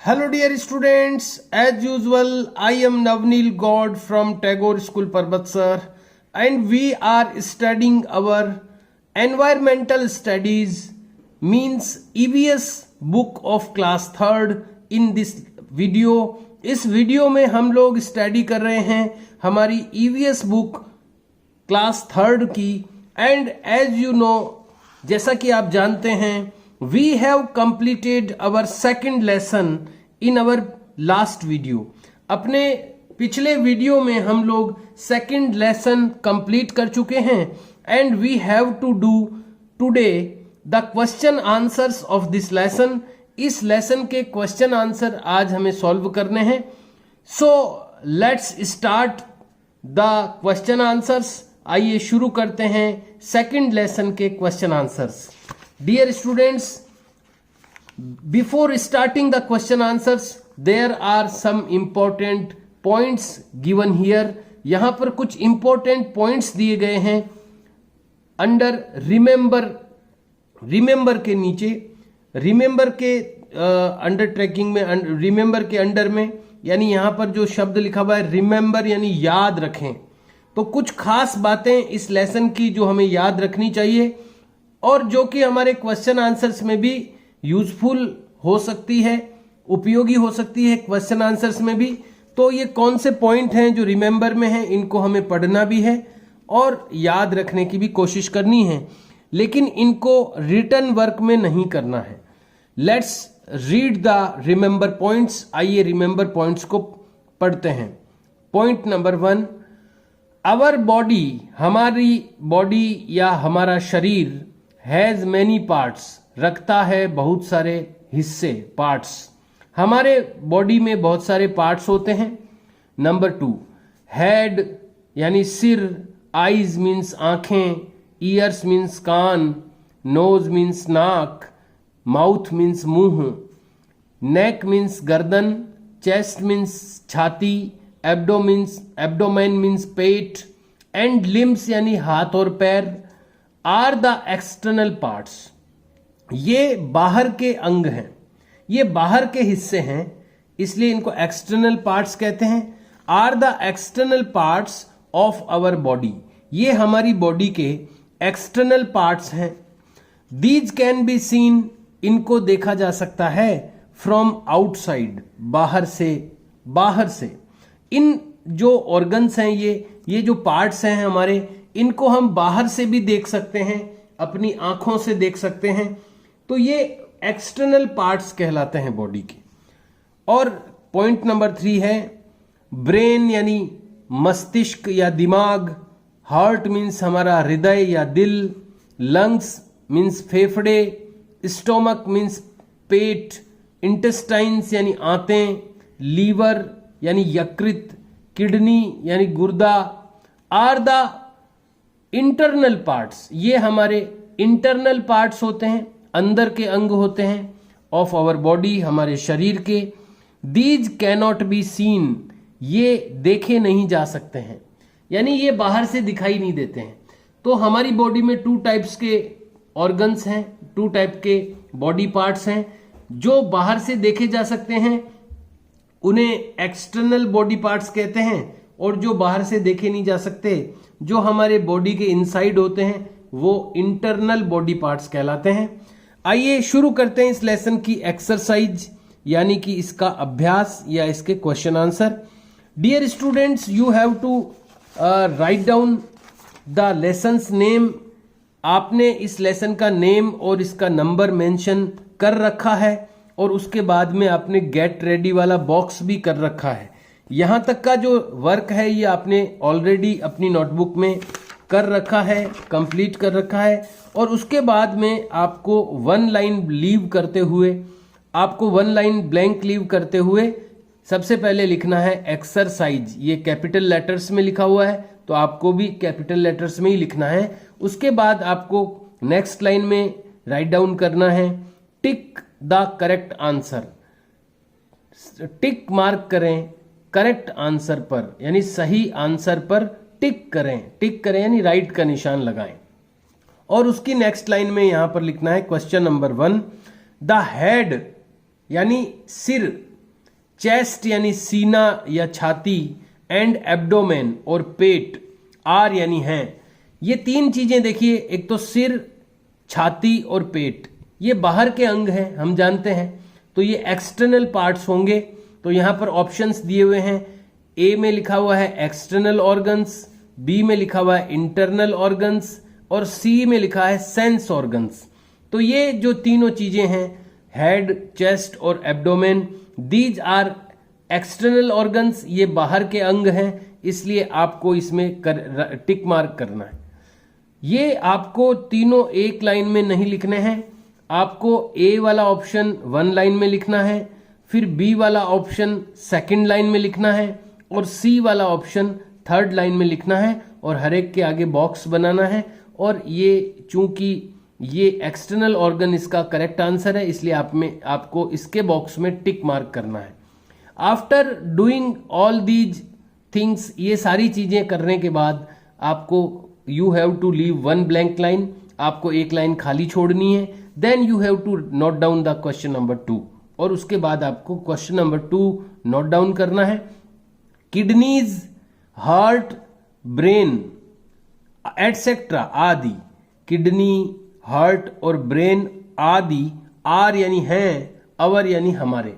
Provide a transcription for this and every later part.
Hello dear students, as usual I am Navneel God from Tagore School Parbatsar and we are studying our environmental studies means EVS book of class 3rd in this video. इस video में हम लोग study कर रहे हैं हमारी EVS book class 3rd की and as you know जैसा कि आप जानते हैं we have completed our second lesson in our last video. अपने पिछले वीडियो में हम लोग सेकंड लेसन कंप्लीट कर चुके हैं and we have to do today the question answers of this lesson. इस लेसन के क्वेश्चन आंसर आज हमें सॉल्व करने हैं. So let's start the question answers. आइए शुरू करते हैं सेकंड लेसन के question answers. Dear students, before starting the question answers, there are some important points given here. यहाँ पर कुछ important points दिए गए हैं under remember के नीचे. remember के अंडर ट्रैकिंग में remember के अंडर में यानी यहाँ पर जो शब्द लिखा हुआ है remember यानी याद रखें. तो कुछ खास बातें इस लेसन की जो हमें याद रखनी चाहिए और जो कि हमारे क्वेश्चन आंसर्स में भी यूजफुल हो सकती है, उपयोगी हो सकती है क्वेश्चन आंसर्स में भी. तो ये कौन से पॉइंट हैं जो रिमेंबर में हैं, इनको हमें पढ़ना भी है और याद रखने की भी कोशिश करनी है, लेकिन इनको रिटन वर्क में नहीं करना है. Let's read the remember points. आइए रिमेंबर पॉइंट्स को पढ़ते हैं. पॉइंट नंबर 1, आवर बॉडी, हमारी बॉडी या हमारा शरीर हैज मैनी पार्ट्स, रखता है बहुत सारे हिस्से, पार्ट्स. हमारे बॉडी में बहुत सारे पार्ट्स होते हैं. नंबर 2, हेड यानी सिर, आईज मीन्स आंखें, ईयर्स मीन्स कान, नोज मीन्स नाक, माउथ मीन्स मुंह, नेक मीन्स गर्दन, चेस्ट मीन्स छाती, abdomen means pet and limbs यानी हाथ और पैर आर द एक्सटर्नल पार्ट्स. ये बाहर के अंग हैं, ये बाहर के हिस्से हैं, इसलिए इनको एक्सटर्नल पार्ट्स कहते हैं. Are the external parts of our body, ये हमारी बॉडी के एक्सटर्नल पार्ट्स हैं. दीज कैन बी सीन, इनको देखा जा सकता है फ्रॉम आउटसाइड, बाहर से. इन जो ऑर्गन्स हैं, ये जो पार्ट्स हैं हमारे, इनको हम बाहर से भी देख सकते हैं, अपनी आंखों से देख सकते हैं. तो ये एक्सटर्नल पार्ट्स कहलाते हैं बॉडी के. और पॉइंट नंबर 3 है ब्रेन यानी मस्तिष्क या दिमाग, हार्ट मीन्स हमारा हृदय या दिल, लंग्स मीन्स फेफड़े, स्टोमक मीन्स पेट, इंटेस्टाइन्स यानी आंतें, लीवर यानी यकृत, किडनी यानी गुर्दा आर द इंटरनल पार्ट्स, ये हमारे इंटरनल पार्ट्स होते हैं, अंदर के अंग होते हैं ऑफ आवर बॉडी, हमारे शरीर के. दीज कैनॉट बी सीन, ये देखे नहीं जा सकते हैं, यानी ये बाहर से दिखाई नहीं देते हैं. तो हमारी बॉडी में 2 टाइप्स के ऑर्गन्स हैं, 2 टाइप के बॉडी पार्ट्स हैं. जो बाहर से देखे जा सकते हैं उन्हें एक्सटर्नल बॉडी पार्ट्स कहते हैं, और जो बाहर से देखे नहीं जा सकते, जो हमारे बॉडी के इनसाइड होते हैं, वो इंटरनल बॉडी पार्ट्स कहलाते हैं. आइए शुरू करते हैं इस लेसन की एक्सरसाइज यानी कि इसका अभ्यास या इसके question answer. Dear students, you have to write down the lesson's name. आपने इस लेसन का नेम और इसका नंबर मेंशन कर रखा है और उसके बाद में आपने गेट रेडी वाला बॉक्स भी कर रखा है. यहां तक का जो वर्क है ये आपने ऑलरेडी अपनी नोटबुक में कर रखा है, कंप्लीट कर रखा है. और उसके बाद में आपको 1 लाइन लीव करते हुए, आपको 1 लाइन ब्लैंक लीव करते हुए सबसे पहले लिखना है एक्सरसाइज. ये कैपिटल लेटर्स में लिखा हुआ है तो आपको भी कैपिटल लेटर्स में ही लिखना है. उसके बाद आपको नेक्स्ट लाइन में राइट डाउन करना है tick the correct answer. Tick mark करें करेक्ट आंसर पर, यानी सही आंसर पर टिक करें यानी राइट का निशान लगाएं. और उसकी नेक्स्ट लाइन में यहां पर लिखना है क्वेश्चन नंबर 1, द हेड यानी सिर चेस्ट यानी सीना या छाती, एंड एब्डोमेन और पेट, आर यानी हैं। ये तीन चीजें देखिए, एक तो सिर, छाती और पेट, ये बाहर के अंग हैं, हम जानते हैं, तो ये एक्सटर्नल पार्ट्स होंगे। तो यहां पर ऑप्शंस दिए हुए हैं, ए में लिखा हुआ है एक्सटर्नल ऑर्गन्स, बी में लिखा हुआ है इंटरनल ऑर्गन्स और सी में लिखा है सेंस ऑर्गन्स। तो ये जो तीनों चीजें हैं, हेड, चेस्ट और abdomen, these are external organs, ये बाहर के अंग हैं, इसलिए आपको इसमें टिक मार्क करना है। ये आपको तीनों एक लाइन में नहीं लिखने हैं, आपको ए वाला ऑप्शन 1 लाइन में लिखना है, फिर बी वाला ऑप्शन 2nd लाइन में लिखना है और सी वाला ऑप्शन 3rd लाइन में लिखना है और हर एक के आगे बॉक्स बनाना है। और ये चूंकि ये एक्सटर्नल ऑर्गन इसका करेक्ट आंसर है, इसलिए आपको इसके बॉक्स में टिक मार्क करना है। After doing all these things, ये सारी चीजें करने के बाद आपको you have to leave 1 blank line, आपको एक लाइन खाली छोड़नी है। Then you have to note down the question number 2, और उसके बाद आपको क्वेश्चन नंबर 2 नोट डाउन करना है। किडनीज, हार्ट, ब्रेन एटसेट्रा आदि, किडनी, हार्ट और ब्रेन आदि, आर यानी हैं, अवर यानी हमारे,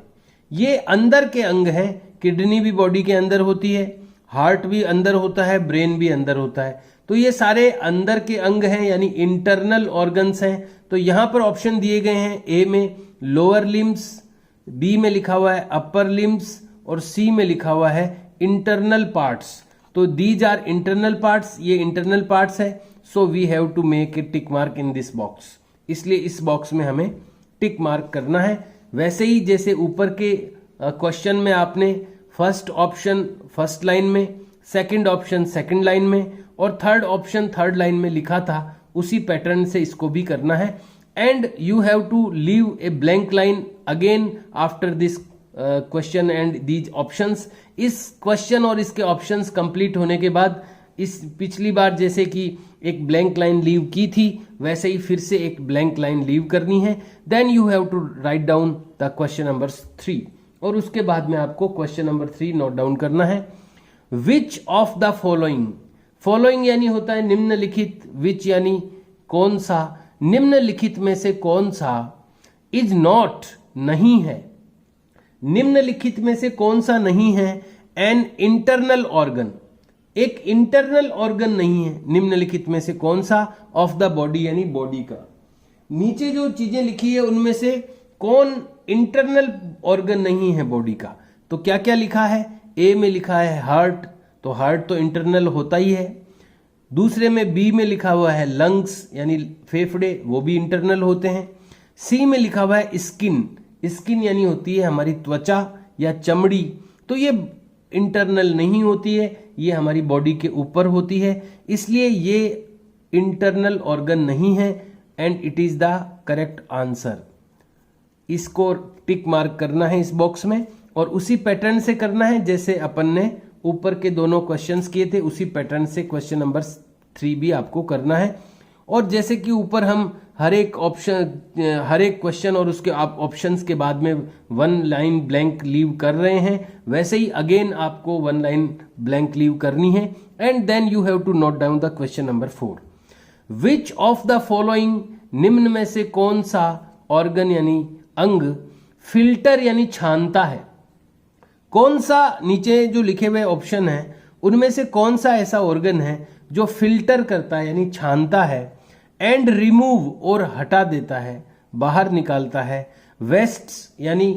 ये अंदर के अंग हैं। किडनी भी बॉडी के अंदर होती है, हार्ट भी अंदर होता है, ब्रेन भी अंदर होता है, तो ये सारे अंदर के अंग हैं यानी इंटरनल ऑर्गन्स हैं। तो यहां पर ऑप्शन दिए गए हैं, ए में लोअर लिम्स, बी में लिखा हुआ है अपर लिम्स और सी में लिखा हुआ है इंटरनल पार्ट्स। तो दीज आर इंटरनल पार्ट्स, ये इंटरनल पार्ट्स है, so we have to make a tick mark in this box, इसलिए इस बॉक्स में हमें टिक मार्क करना है। वैसे ही जैसे ऊपर के क्वेश्चन में आपने फर्स्ट ऑप्शन फर्स्ट लाइन में, सेकंड ऑप्शन सेकंड लाइन में और थर्ड ऑप्शन थर्ड लाइन में लिखा था, उसी पैटर्न से इसको भी करना है। And you have to leave a blank line again after this question and these options. इस क्वेश्चन और इसके ऑप्शंस कंप्लीट होने के बाद, इस पिछली बार जैसे कि एक ब्लैंक लाइन लीव की थी, वैसे ही फिर से एक ब्लैंक लाइन लीव करनी है। Then you have to write down the question number 3, और उसके बाद में आपको क्वेश्चन नंबर 3 नोट डाउन करना है। विच ऑफ द फॉलोइंग, फॉलोइंग यानी होता है निम्नलिखित, विच यानी कौन सा, निम्नलिखित में से कौन सा, इज नॉट नहीं है, निम्नलिखित में से कौन सा नहीं है एन इंटरनल ऑर्गन, एक इंटरनल ऑर्गन नहीं है, निम्नलिखित में से कौन सा ऑफ द बॉडी यानी बॉडी का। नीचे जो चीजें लिखी है उनमें से कौन इंटरनल ऑर्गन नहीं है बॉडी का, तो क्या क्या लिखा है। ए में लिखा है हार्ट, तो हार्ट तो इंटरनल होता ही है। दूसरे में बी में लिखा हुआ है लंग्स यानी फेफड़े, वो भी इंटरनल होते हैं। सी में लिखा हुआ है स्किन, स्किन यानी होती है हमारी त्वचा या चमड़ी, तो ये इंटरनल नहीं होती है, ये हमारी बॉडी के ऊपर होती है, इसलिए ये इंटरनल ऑर्गन नहीं है and it is the correct answer. इसको टिक मार्क करना है इस बॉक्स में, और उसी पैटर्न से करना है जैसे अपन ने ऊपर के दोनों क्वेश्चंस किए थे, उसी पैटर्न से क्वेश्चन नंबर 3 भी आपको करना है। और जैसे कि ऊपर हम हर एक क्वेश्चन और उसके ऑप्शंस के बाद में 1 लाइन ब्लैंक लीव कर रहे हैं, वैसे ही अगेन आपको 1 लाइन ब्लैंक लीव करनी है। And then you have to note down the question number 4। Which of the following, निम्न में से कौन सा ऑर्गन यानी अंग फिल्टर यानी छानता है, कौन सा, नीचे जो लिखे हुए ऑप्शन है उनमें से कौन सा ऐसा ऑर्गन है जो फिल्टर करता है यानी छानता है, एंड रिमूव और हटा देता है, बाहर निकालता है, वेस्ट्स यानी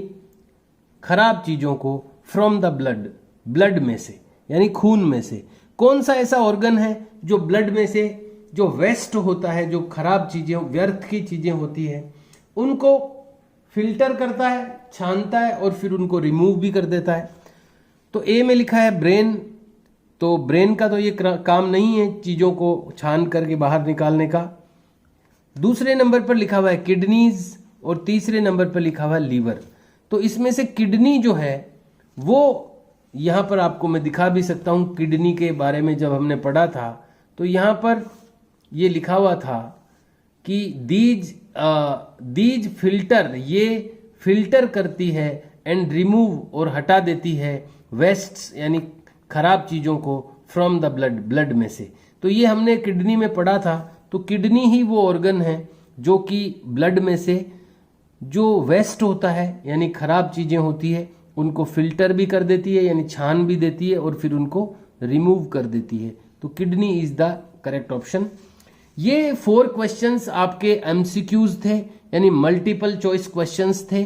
खराब चीजों को, फ्रॉम द ब्लड, ब्लड में से यानी खून में से, कौन सा ऐसा ऑर्गन है जो ब्लड में से जो वेस्ट होता है, जो खराब चीजें व्यर्थ की चीजें होती है उनको फिल्टर करता है, छानता है और फिर उनको रिमूव भी कर देता है। तो ए में लिखा है ब्रेन, तो ब्रेन का तो ये काम नहीं है चीजों को छान करके बाहर निकालने का। दूसरे नंबर पर लिखा हुआ है किडनीज और तीसरे नंबर पर लिखा हुआ है लीवर। तो इसमें से किडनी जो है वो यहां पर आपको मैं दिखा भी सकता हूं, किडनी के बारे में जब हमने पढ़ा था तो यहां पर ये लिखा हुआ था कि दीज फिल्टर, ये फिल्टर करती है एंड रिमूव और हटा देती है वेस्ट्स यानी खराब चीज़ों को फ्रॉम द ब्लड, ब्लड में से। तो ये हमने किडनी में पढ़ा था। तो किडनी ही वो ऑर्गन है जो कि ब्लड में से जो वेस्ट होता है यानी खराब चीज़ें होती है उनको फिल्टर भी कर देती है यानी छान भी देती है और फिर उनको रिमूव कर देती है। तो kidney is the correct option. ये 4 क्वेश्चंस आपके एमसीक्यूज थे यानी मल्टीपल चॉइस क्वेश्चंस थे,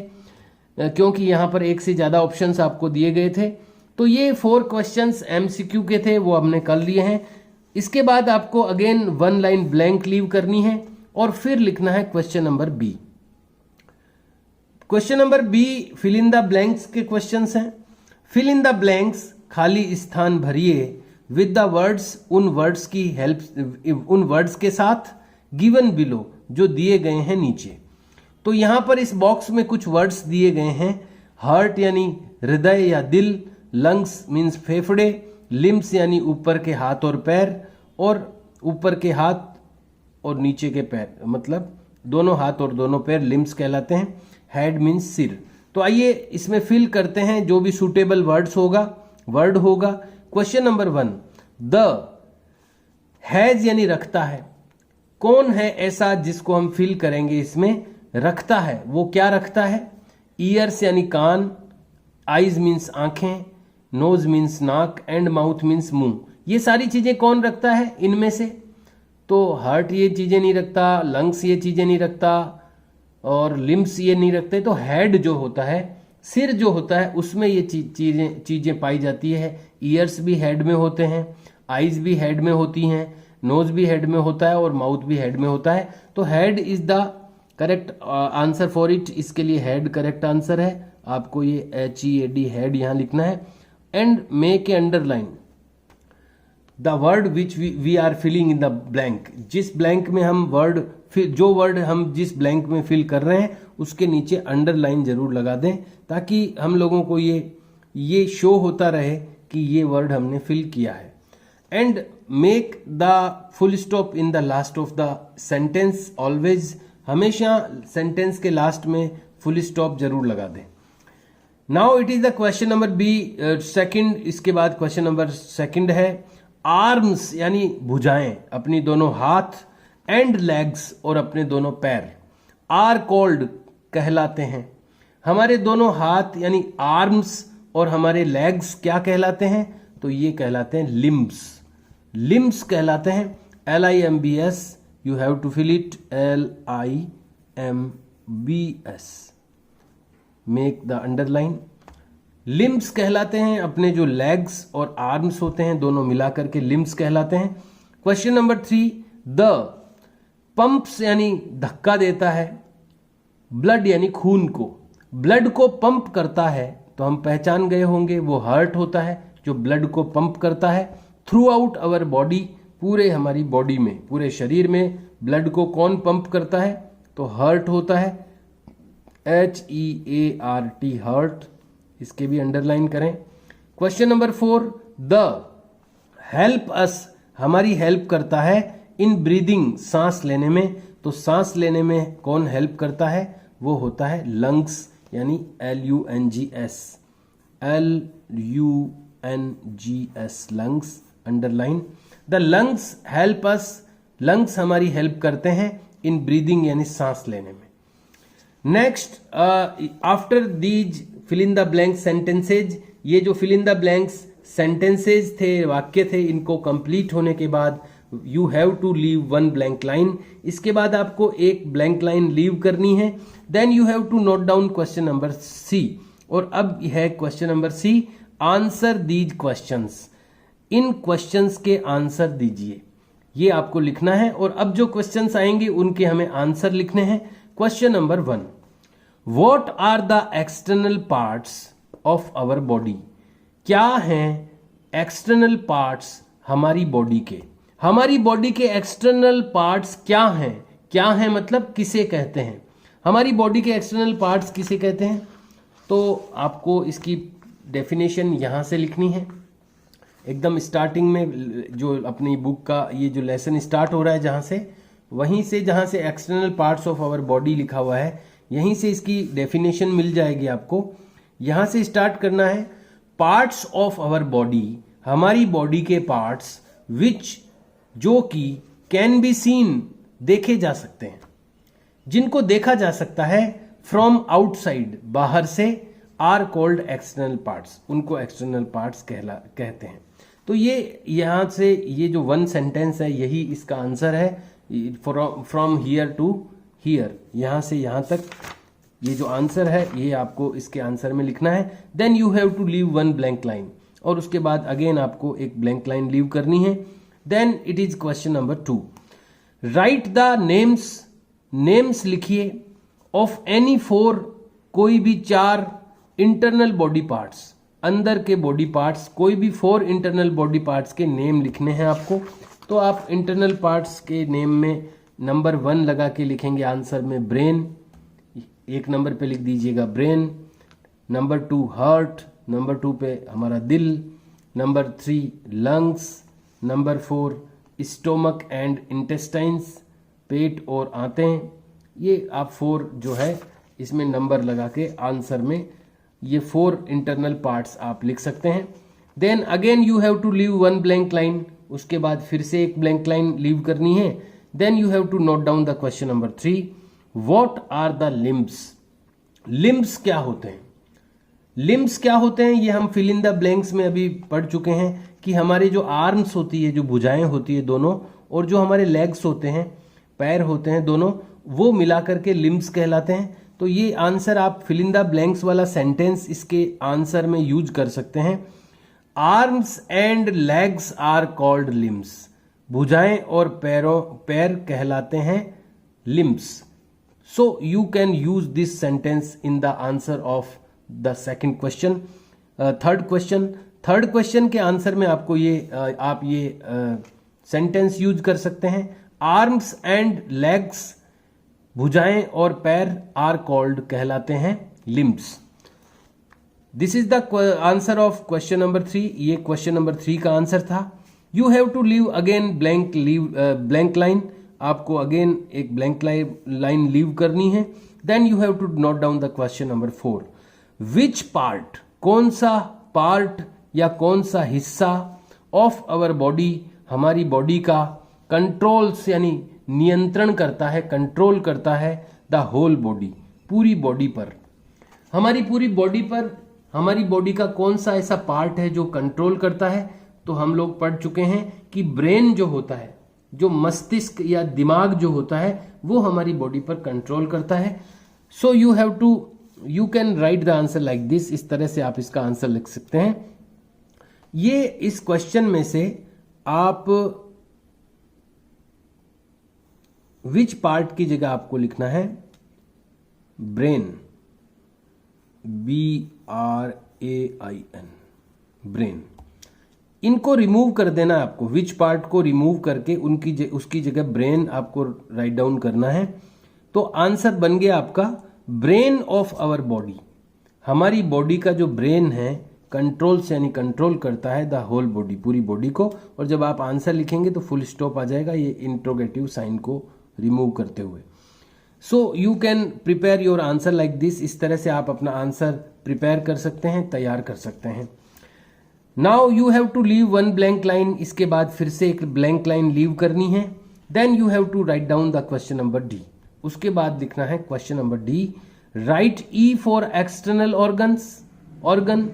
क्योंकि यहां पर एक से ज्यादा ऑप्शंस आपको दिए गए थे। तो ये 4 क्वेश्चंस एमसीक्यू के थे, वो हमने कर लिए हैं। इसके बाद आपको अगेन 1 लाइन ब्लैंक लीव करनी है और फिर लिखना है question number B. Question number B fill in the blanks के क्वेश्चंस हैं। फिल इन द ब्लैंक्स, खाली स्थान भरिए विद द वर्ड्स, उन वर्ड्स की हेल्प, उन वर्ड्स के साथ गिवन बिलो, जो दिए गए हैं नीचे। तो यहां पर इस बॉक्स में कुछ वर्ड्स दिए गए हैं। हार्ट यानी हृदय या दिल, लंग्स मीन्स फेफड़े, लिम्स यानी ऊपर के हाथ और पैर, और ऊपर के हाथ और नीचे के पैर, मतलब दोनों हाथ और दोनों पैर लिम्स कहलाते हैं। हेड मीन्स सिर। तो आइए इसमें फिल करते हैं जो भी सूटेबल वर्ड होगा। क्वेश्चन नंबर 1, द हैज यानी रखता है। कौन है ऐसा जिसको हम फिल करेंगे इसमें? रखता है। वो क्या रखता है? ईयर्स यानी कान, आईज मीन्स आंखें, नोज मीन्स नाक, एंड माउथ मीन्स मुंह। ये सारी चीजें कौन रखता है इनमें से? तो हार्ट ये चीजें नहीं रखता, लंग्स ये चीजें नहीं रखता, और लिम्स ये नहीं रखते। तो हेड जो होता है, सिर जो होता है, उसमें ये चीजें पाई जाती है। ईयर्स भी हेड में होते हैं, आईज भी हेड में होती हैं, नोज भी हेड में होता है और माउथ भी हेड में होता है। तो head is the correct answer for it. इसके लिए हेड करेक्ट आंसर है। आपको ये HEAD हेड यहां लिखना है। And make a underline the word which we are filling in the blank. जिस ब्लैंक में हम वर्ड, जो वर्ड हम जिस ब्लैंक में फिल कर रहे हैं उसके नीचे अंडरलाइन जरूर लगा दें, ताकि हम लोगों को ये शो होता रहे कि ये वर्ड हमने फिल किया है। And make the full stop in the last of the sentence always. हमेशा सेंटेंस के लास्ट में फुल स्टॉप जरूर लगा दें। Now it is the question number B second. इसके बाद क्वेश्चन नंबर सेकंड है आर्म्स यानी भुजाएं, अपनी दोनों हाथ, एंड लेग्स और अपने दोनों पैर, आर कॉल्ड कहलाते हैं। हमारे दोनों हाथ यानी आर्म्स और हमारे लेग्स क्या कहलाते हैं? तो ये कहलाते हैं लिम्स। लिम्स कहलाते हैं। LIMBS, you have to fill it, LIMBS, make the underline. Limbs कहलाते हैं अपने जो लेग्स और आर्म्स होते हैं, दोनों मिलाकर के लिम्स कहलाते हैं। क्वेश्चन नंबर 3, द पंप्स यानी धक्का देता है, ब्लड यानी खून को, ब्लड को पंप करता है। तो हम पहचान गए होंगे वो हार्ट होता है जो ब्लड को पंप करता है थ्रू आउट अवर बॉडी, पूरे हमारी बॉडी में, पूरे शरीर में ब्लड को कौन पंप करता है? तो हार्ट होता है, HEART, हार्ट। इसके भी अंडरलाइन करें। Question number 4, the help us, हमारी हेल्प करता है इन ब्रीदिंग, सांस लेने में। तो सांस लेने में कौन हेल्प करता है? वो होता है लंग्स यानी LUNGS, lungs, underline. The lungs help us, lungs हमारी हेल्प करते हैं इन ब्रीदिंग यानी सांस लेने में। Next, after these fill in the blank sentences, ये जो fill in the blanks sentences थे, वाक्य थे, इनको कंप्लीट होने के बाद you have to leave 1 blank line. इसके बाद आपको एक ब्लैंक लाइन लीव करनी है। Then you have to note down question number C। और अब है question number C, answer these questions, in questions के आंसर दीजिए, ये आपको लिखना है। और अब जो क्वेश्चंस आएंगे उनके हमें आंसर लिखने हैं। Question number 1, what are the external parts of our body? क्या हैं एक्सटर्नल पार्ट्स हमारी बॉडी के? हमारी बॉडी के एक्सटर्नल पार्ट्स क्या हैं? क्या हैं मतलब किसे कहते हैं? हमारी बॉडी के एक्सटर्नल पार्ट्स किसे कहते हैं? तो आपको इसकी डेफिनेशन यहां से लिखनी है। एकदम स्टार्टिंग में जो अपनी बुक का ये जो लेसन स्टार्ट हो रहा है जहां से, वहीं से जहां से external parts of our body लिखा हुआ है, यहीं से इसकी डेफिनेशन मिल जाएगी आपको यहां से स्टार्ट करना है। पार्ट्स ऑफ आवर बॉडी, हमारी बॉडी के पार्ट्स, विच जो कि कैन बी सीन देखे जा सकते हैं, जिनको देखा जा सकता है, फ्रॉम आउटसाइड बाहर से, आर कॉल्ड एक्सटर्नल पार्ट्स, उनको एक्सटर्नल पार्ट्स कहते हैं। तो ये यहां से ये जो वन सेंटेंस है यही इसका आंसर है, फ्रॉम हियर टू हियर, यहां से यहां तक ये जो आंसर है ये आपको इसके आंसर में लिखना है। Then you have to leave one blank line, और उसके बाद अगेन आपको एक ब्लैंक लाइन लीव करनी है। Then it is question number 2, write the names लिखिए ऑफ एनी 4, कोई भी 4 इंटरनल बॉडी पार्ट्स, अंदर के बॉडी पार्ट्स, कोई भी 4 इंटरनल बॉडी पार्ट्स के नेम लिखने हैं आपको। तो आप इंटरनल पार्ट्स के नेम में नंबर 1 लगा के लिखेंगे आंसर में ब्रेन, 1 नंबर पे लिख दीजिएगा ब्रेन, नंबर 2 हार्ट, नंबर 2 पे हमारा दिल, number 3 lungs, number 4 stomach and intestines, पेट और आंतें। ये आप 4 जो है इसमें नंबर लगा के आंसर में ये 4 इंटरनल पार्ट्स आप लिख सकते हैं। Then again you have to leave one blank line, उसके बाद फिर से एक ब्लैंक लाइन लीव करनी है। Then you have to note down the question number 3, what are the limbs, limbs क्या होते हैं। लिम्ब्स क्या होते हैं ये हम फिल इन द ब्लैंक्स में अभी पढ़ चुके हैं कि हमारे जो आर्म्स होती है, जो भुजाएं होती है दोनों, और जो हमारे लेग्स होते हैं, पैर होते हैं दोनों, वो मिला करके लिम्ब्स कहलाते हैं। तो ये आंसर आप फिल इन द ब्लैंक्स वाला सेंटेंस इसके आंसर में यूज कर सकते हैं। Arms and legs are called limbs, भुजाएं और पैर कहलाते हैं limbs. So you can use this sentence in the answer of the second question. Third question के आंसर में आपको आप ये सेंटेंस यूज कर सकते हैं, आर्म्स एंड लेग्स, भुजाएं और पैर, आर कॉल्ड कहलाते हैं limbs. This is the answer of question number 3, ये क्वेश्चन नंबर 3 का आंसर था। You have to leave again blank line, आपको अगेन एक ब्लैंक लाइन लीव करनी है। Then you have to note down the question number 4, which part, कौन सा part या कौन सा हिस्सा ऑफ आवर बॉडी, हमारी बॉडी का, कंट्रोल्स यानी नियंत्रण करता है, कंट्रोल करता है द होल बॉडी, पूरी बॉडी पर, हमारी पूरी बॉडी पर, हमारी बॉडी का कौन सा ऐसा पार्ट है जो कंट्रोल करता है। तो हम लोग पढ़ चुके हैं कि ब्रेन जो होता है, जो मस्तिष्क या दिमाग जो होता है, वो हमारी बॉडी पर कंट्रोल करता है। सो you can write the answer like this, इस तरह से आप इसका आंसर लिख सकते हैं। ये इस क्वेश्चन में से आप विच पार्ट की जगह आपको लिखना है ब्रेन, BRAIN, ब्रेन। इनको रिमूव कर देना है आपको, विच पार्ट को रिमूव करके उसकी जगह ब्रेन आपको राइट डाउन करना है। तो आंसर बन गया आपका ब्रेन ऑफ आवर बॉडी, हमारी बॉडी का जो ब्रेन है कंट्रोल्स यानी कंट्रोल करता है द होल बॉडी, पूरी बॉडी को। और जब आप आंसर लिखेंगे तो फुल स्टॉप आ जाएगा ये इंट्रोगेटिव साइन को रिमूव करते हुए। सो you can prepare your answer like this, इस तरह से आप अपना आंसर प्रिपेयर कर सकते हैं, तैयार कर सकते हैं। Now you have to leave one blank line, इसके बाद फिर से एक ब्लैंक लाइन लीव करनी है। Then you have to write down the question number D, उसके बाद लिखना है question number D, write E for external organ.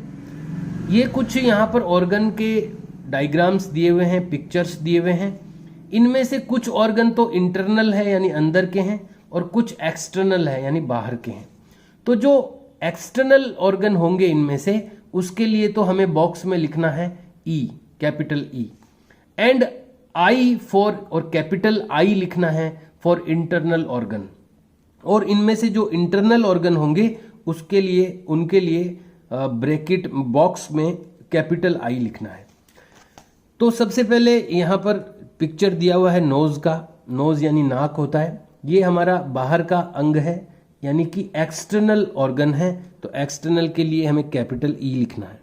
ये कुछ यहाँ पर ऑर्गन के डायग्राम्स दिए हुए हैं, पिक्चर्स दिए हुए हैं। इनमें से कुछ ऑर्गन तो इंटरनल है यानी अंदर के हैं, और कुछ एक्सटर्नल है यानी बाहर के हैं। तो जो एक्सटर्नल ऑर्गन होंगे इनमें से, उसके लिए तो हमें बॉक्स में लिखना है E, capital E, and I for, और कैपिटल I लिखना है फॉर इंटरनल ऑर्गन। और इनमें से जो इंटरनल ऑर्गन होंगे उनके लिए ब्रैकेट बॉक्स में कैपिटल I लिखना है। तो सबसे पहले यहाँ पर पिक्चर दिया हुआ है नोज का, नोज यानी नाक होता है, ये हमारा बाहर का अंग है यानी कि एक्सटर्नल ऑर्गन है। तो एक्सटर्नल के लिए हमें कैपिटल E लिखना है।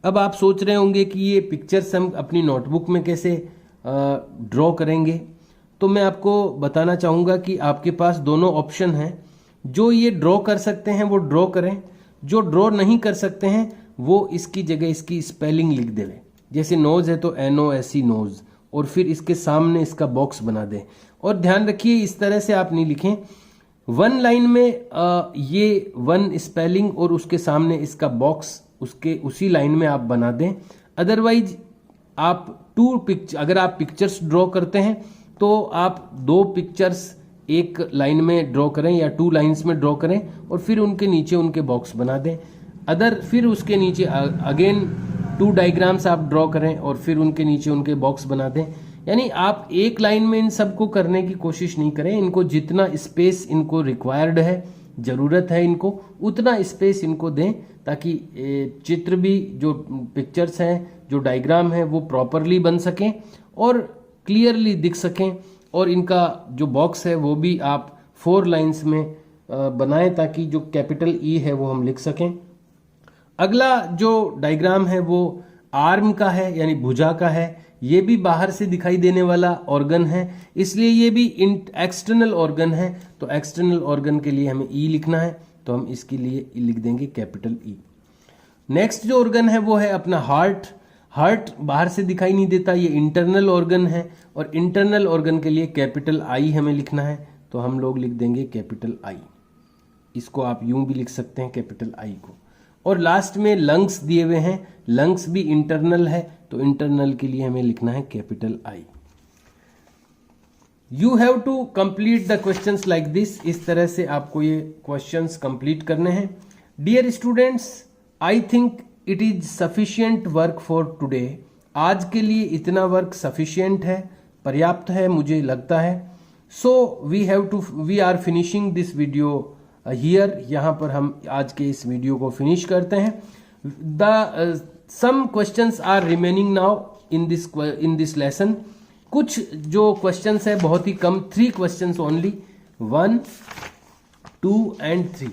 अब आप सोच रहे होंगे कि ये पिक्चर्स हम अपनी नोटबुक में कैसे ड्रॉ करेंगे। तो मैं आपको बताना चाहूँगा कि आपके पास दोनों ऑप्शन हैं, जो ये ड्रॉ कर सकते हैं वो ड्रॉ करें, जो ड्रॉ नहीं कर सकते हैं वो इसकी जगह इसकी स्पेलिंग लिख देवे। जैसे नोज है तो NOSE नोज, और फिर इसके सामने इसका बॉक्स बना दें। और ध्यान रखिए इस तरह से आप नहीं लिखें, वन लाइन में ये वन स्पेलिंग और उसके सामने इसका बॉक्स उसके उसी लाइन में आप बना दें। अदरवाइज आप अगर आप पिक्चर्स ड्रॉ करते हैं तो आप 2 पिक्चर्स एक लाइन में ड्रॉ करें या 2 लाइंस में ड्रॉ करें और फिर उनके नीचे उनके बॉक्स बना दें। फिर उसके नीचे अगेन 2 डायग्राम्स आप ड्रॉ करें और फिर उनके नीचे उनके बॉक्स बना दें। यानी आप एक लाइन में इन सबको करने की कोशिश नहीं करें, इनको जितना स्पेस इनको रिक्वायर्ड है, जरूरत है इनको, उतना स्पेस इनको दें ताकि चित्र भी, जो पिक्चर्स हैं, जो डायग्राम है वो प्रॉपरली बन सकें और क्लियरली दिख सकें। और इनका जो बॉक्स है वो भी आप 4 लाइंस में बनाएं ताकि जो कैपिटल E है वो हम लिख सकें। अगला जो डायग्राम है वो आर्म का है, यानी भुजा का है। ये भी बाहर से दिखाई देने वाला ऑर्गन है, इसलिए ये भी एक्सटर्नल ऑर्गन है। तो एक्सटर्नल ऑर्गन के लिए हमें E लिखना है, तो हम इसके लिए लिख देंगे कैपिटल E। नेक्स्ट जो ऑर्गन है वो है अपना हार्ट। हार्ट बाहर से दिखाई नहीं देता, ये इंटरनल ऑर्गन है, और इंटरनल ऑर्गन के लिए कैपिटल I हमें लिखना है, तो हम लोग लिख देंगे कैपिटल I। इसको आप यूं भी लिख सकते हैं कैपिटल I को। और लास्ट में लंग्स दिए हुए हैं, लंग्स भी इंटरनल है, तो इंटरनल के लिए हमें लिखना है capital I। You have to complete the questions like this. इस तरह से आपको ये क्वेश्चंस कंप्लीट करने हैं। Dear students, I think it is sufficient work for today. आज के लिए इतना वर्क सफिशियंट है, पर्याप्त है मुझे लगता है। So we are finishing this video here. यहाँ पर हम आज के इस वीडियो को फिनिश करते हैं। Some questions are remaining now in this lesson. कुछ जो क्वेश्चंस है बहुत ही कम, 3 questions only, 1, 2 and 3।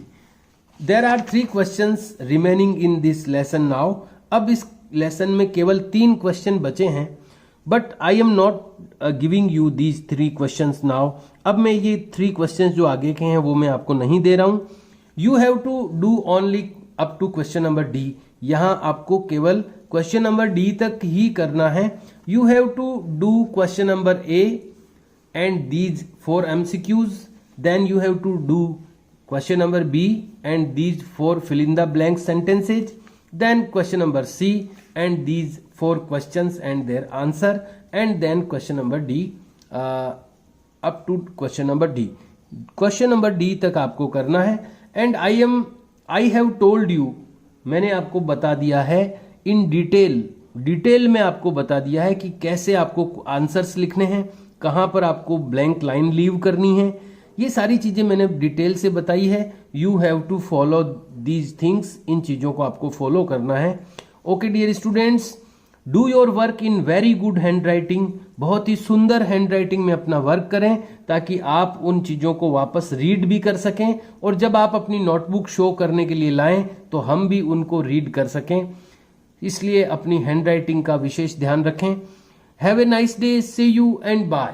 There are 3 questions remaining in this lesson now. अब इस लेसन में केवल 3 क्वेश्चन बचे हैं, but I am not giving you these 3 questions now. अब मैं ये 3 क्वेश्चंस जो आगे के हैं वो मैं आपको नहीं दे रहा हूं। You have to do only up to question number D। यहां आपको केवल क्वेश्चन नंबर D तक ही करना है। You have to do question number A and these 4 MCQs, then you have to do question number B and these 4 fill in the blank sentences, then question number C and these 4 questions and their answer, and then question number D up to question number D। Question number D तक आपको करना है। And I have told you, मैंने आपको बता दिया है in detail में आपको बता दिया है कि कैसे आपको आंसर्स लिखने हैं, कहां पर आपको ब्लैंक लाइन लीव करनी है, ये सारी चीजें मैंने डिटेल से बताई है। You have to follow these things, इन चीजों को आपको फॉलो करना है। Okay dear students, do your work in very good handwriting. बहुत ही सुंदर हैंड राइटिंग में अपना वर्क करें ताकि आप उन चीजों को वापस रीड भी कर सकें, और जब आप अपनी नोटबुक शो करने के लिए लाएं तो हम भी उनको रीड कर सकें। इसलिए अपनी हैंड राइटिंग का विशेष ध्यान रखें। Have a nice day, see you and bye.